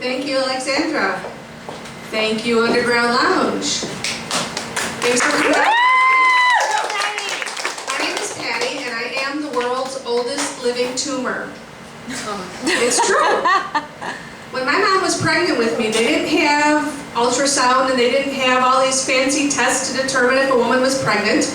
Thank you, Alexandra. Thank you, Underground Lounge. Thanks for coming out. My name is Patty, and I am the world's oldest living tumor. It's true. When my mom was pregnant with me, they didn't have ultrasound and they didn't have all these fancy tests to determine if a woman was pregnant.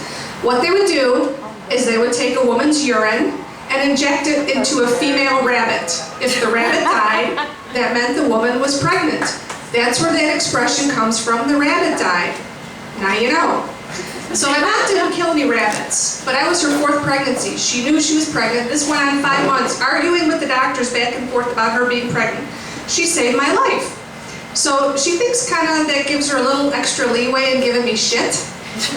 What they would do is they would take a woman's urine and inject it into a female rabbit. If the rabbit died, that meant the woman was pregnant. That's where that expression comes from, the rabbit died. Now you know. So my mom didn't kill any rabbits, but I was her 4th pregnancy. She knew she was pregnant. This went on 5 months, arguing with the doctors back and forth about her being pregnant. She saved my life. So she thinks kind of that gives her a little extra leeway in giving me shit.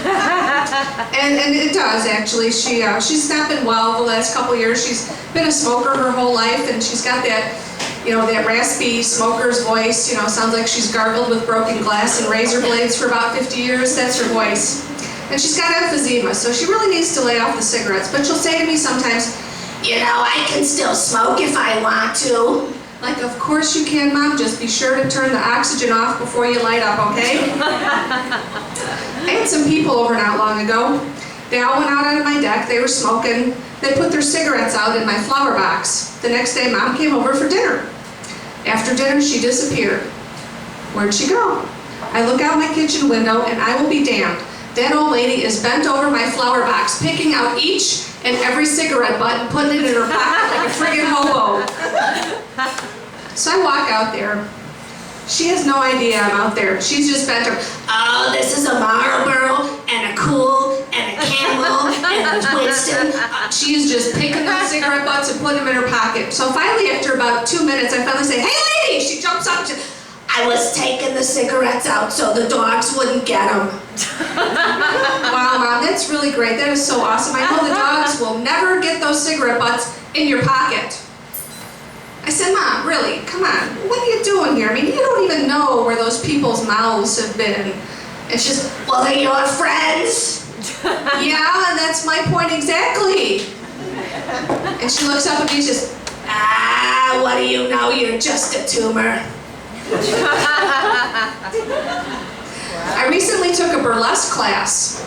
and it does, actually. She's not been well the last couple of years. She's been a smoker her whole life, and she's got that, that raspy smoker's voice. Sounds like she's gargled with broken glass and razor blades for about 50 years. That's her voice. And she's got emphysema, so she really needs to lay off the cigarettes. But she'll say to me sometimes, I can still smoke if I want to. Like, of course you can, Mom. Just be sure to turn the oxygen off before you light up, okay? I had some people over not long ago. They all went out onto my deck. They were smoking. They put their cigarettes out in my flower box. The next day, Mom came over for dinner. After dinner, she disappeared. Where'd she go? I look out my kitchen window, and I will be damned. That old lady is bent over my flower box, picking out each and every cigarette butt and putting it in her pocket like a friggin' hobo. So I walk out there. She has no idea I'm out there. She's just bent over. Oh, this is a Marlboro and a Cool and a Camel and a Winston. She's just picking those cigarette butts and putting them in her pocket. So finally, after about 2 minutes, I finally say, "Hey, lady!" She jumps up. I was taking the cigarettes out so the dogs wouldn't get them. Wow, Mom, that's really great. That is so awesome. I know the dogs will never get those cigarette butts in your pocket. I said, Mom, really, come on. What are you doing here? I mean, you don't even know where those people's mouths have been. And she's, well, they're your friends. Yeah, and that's my point exactly. And she looks up at me and says, what do you know? You're just a tumor. I recently took a burlesque class.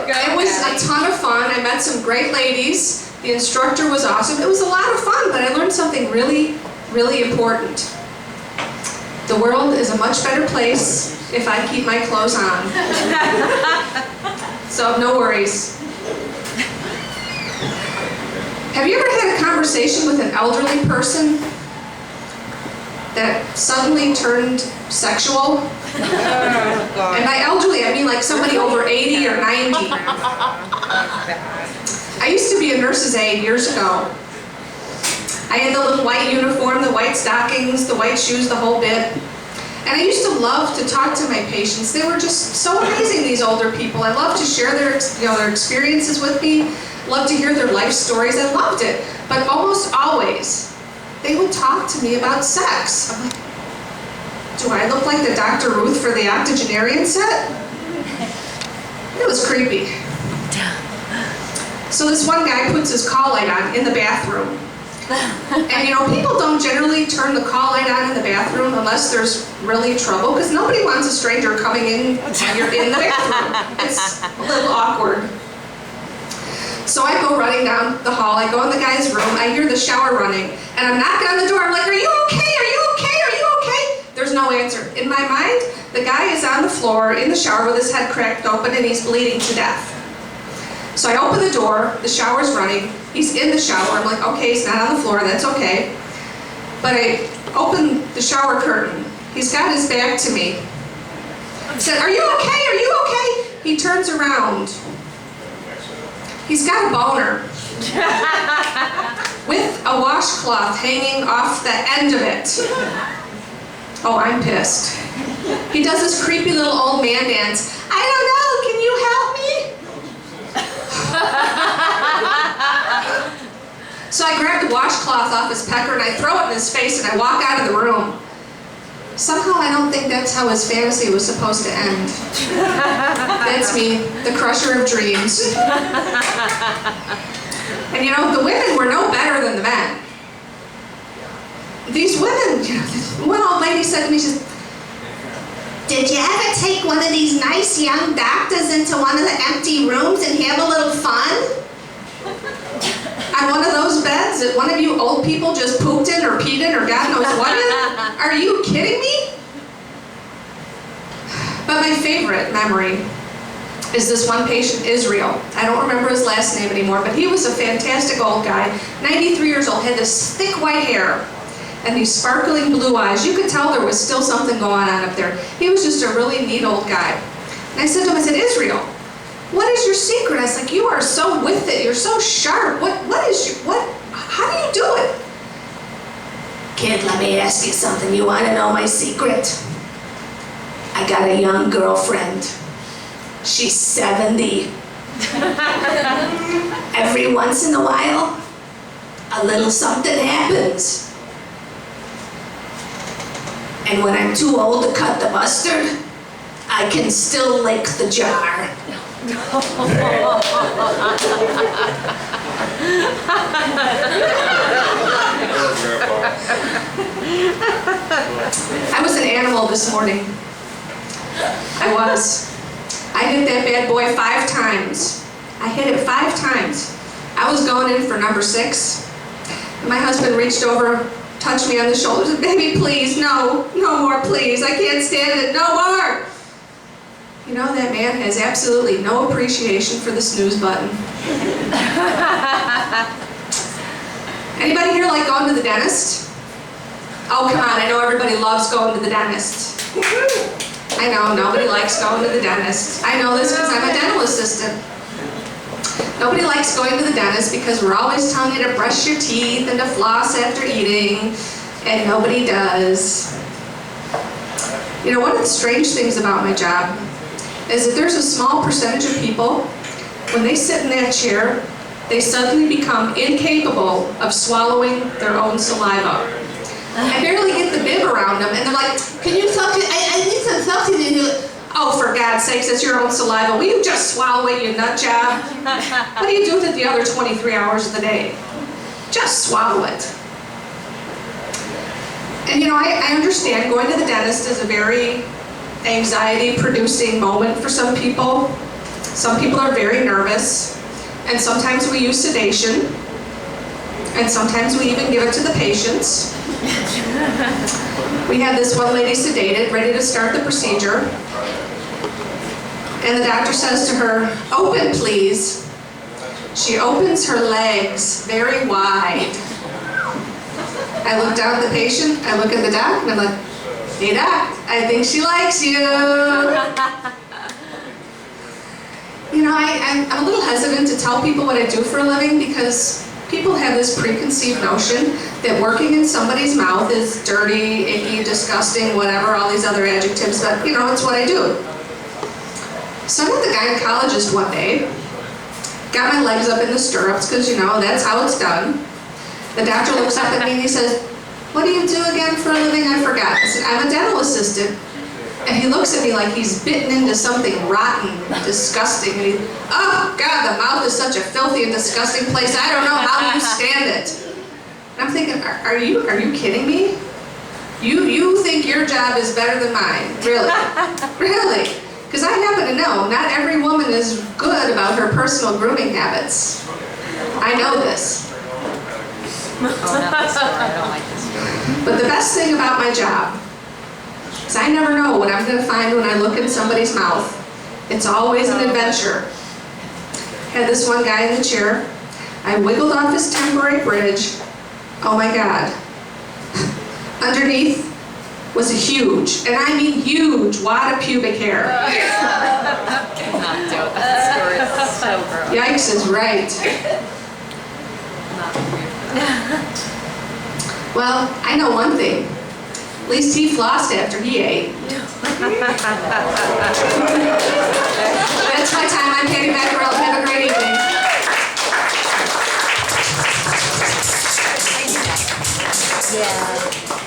It was a ton of fun. I met some great ladies. The instructor was awesome. It was a lot of fun, but I learned something really, really important. The world is a much better place if I keep my clothes on. So no worries. Have you ever had a conversation with an elderly person that suddenly turned sexual? And by elderly, I mean like somebody over 80 or 90. I used to be a nurse's aide years ago. I had the little white uniform, the white stockings, the white shoes, the whole bit. And I used to love to talk to my patients. They were just so amazing, these older people. I loved to share their experiences with me, loved to hear their life stories. I loved it. But almost always, they would talk to me about sex. I'm like, do I look like the Dr. Ruth for the octogenarian set? It was creepy. So this one guy puts his call light on in the bathroom. And people don't generally turn the call light on in the bathroom unless there's really trouble, because nobody wants a stranger coming in when you're in the bathroom. It's a little awkward. So I go running down the hall, I go in the guy's room, I hear the shower running, and I'm knocking on the door, I'm like, are you okay? Are you okay? Are you okay? There's no answer. In my mind, the guy is on the floor in the shower with his head cracked open and he's bleeding to death. So I open the door, the shower's running, he's in the shower, I'm like, okay, he's not on the floor, that's okay. But I open the shower curtain, he's got his back to me. I said, are you okay? Are you okay? He turns around. He's got a boner with a washcloth hanging off the end of it. Oh, I'm pissed. He does this creepy little old man dance. I don't know, can you help me? So I grab the washcloth off his pecker and I throw it in his face and I walk out of the room. Somehow I don't think that's how his fantasy was supposed to end. That's me, the crusher of dreams. And the women were no better than the men. these women, one old lady said to me, she says, did you ever take one of these nice young doctors into one of the empty rooms and have a little fun? On one of those beds that one of you old people just pooped in or peed in or God knows what in? Are you kidding me? But my favorite memory is this one patient, Israel. I don't remember his last name anymore, but he was a fantastic old guy, 93 years old, had this thick white hair and these sparkling blue eyes. You could tell there was still something going on up there. He was just a really neat old guy. And I said to him, I said, Israel, what is your secret? I was like, you are so with it, you're so sharp. How do you do it? Kid, let me ask you something. You want to know my secret? I got a young girlfriend. She's 70. Every once in a while, a little something happens. And when I'm too old to cut the mustard, I can still lick the jar. I was an animal this morning. I was. I hit that bad boy 5 times. I hit it 5 times. I was going in for number 6. And my husband reached over, touched me on the shoulder, and said, baby, please, no more, please. I can't stand it, no more. You know, that man has absolutely no appreciation for the snooze button. Anybody here like going to the dentist? Oh, come on, I know everybody loves going to the dentist. I know, nobody likes going to the dentist. I know this because I'm a dental assistant. Nobody likes going to the dentist because we're always telling you to brush your teeth and to floss after eating, and nobody does. You know, one of the strange things about my job is that there's a small percentage of people, when they sit in that chair, they suddenly become incapable of swallowing their own saliva. I barely get the bib around them, and they're like, can you suck it? I need some suction in you. Oh, for God's sakes, it's your own saliva. Will you just swallow it, you nut job? What do you do with it the other 23 hours of the day? Just swallow it. And you know, I understand going to the dentist is a very anxiety-producing moment for some people. Some people are very nervous, and sometimes we use sedation, and sometimes we even give it to the patients. We had this one lady sedated, ready to start the procedure, and the doctor says to her, open please. She opens her legs very wide. I look down at the patient, I look at the doc, and I'm like, hey doc, I think she likes you. You know, I'm a little hesitant to tell people what I do for a living because people have this preconceived notion that working in somebody's mouth is dirty, icky, disgusting, whatever, all these other adjectives, but you know, it's what I do. So I met the gynecologist one day, got my legs up in the stirrups, because you know, that's how it's done. The doctor looks up at me and he says, what do you do again for a living? I forgot. I said, I'm a dental assistant. And he looks at me like he's bitten into something rotten, disgusting. And oh God, the mouth is such a filthy and disgusting place. I don't know how you stand it. And I'm thinking, are you kidding me? You think your job is better than mine? Really? Really? Because I happen to know not every woman is good about her personal grooming habits. I know this. Oh, not this story. I don't like this story. But the best thing about my job is I never know what I'm going to find when I look in somebody's mouth. It's always an adventure. Had this one guy in the chair. I wiggled off his temporary bridge. Oh my God. Underneath was a huge, and I mean huge, wad of pubic hair. I cannot deal with that story. It's so gross. Yikes is right. Not weird. Well, I know one thing. At least he flossed after he ate. That's my time. I'm Patty Vaccarella. Have a great evening. Yeah.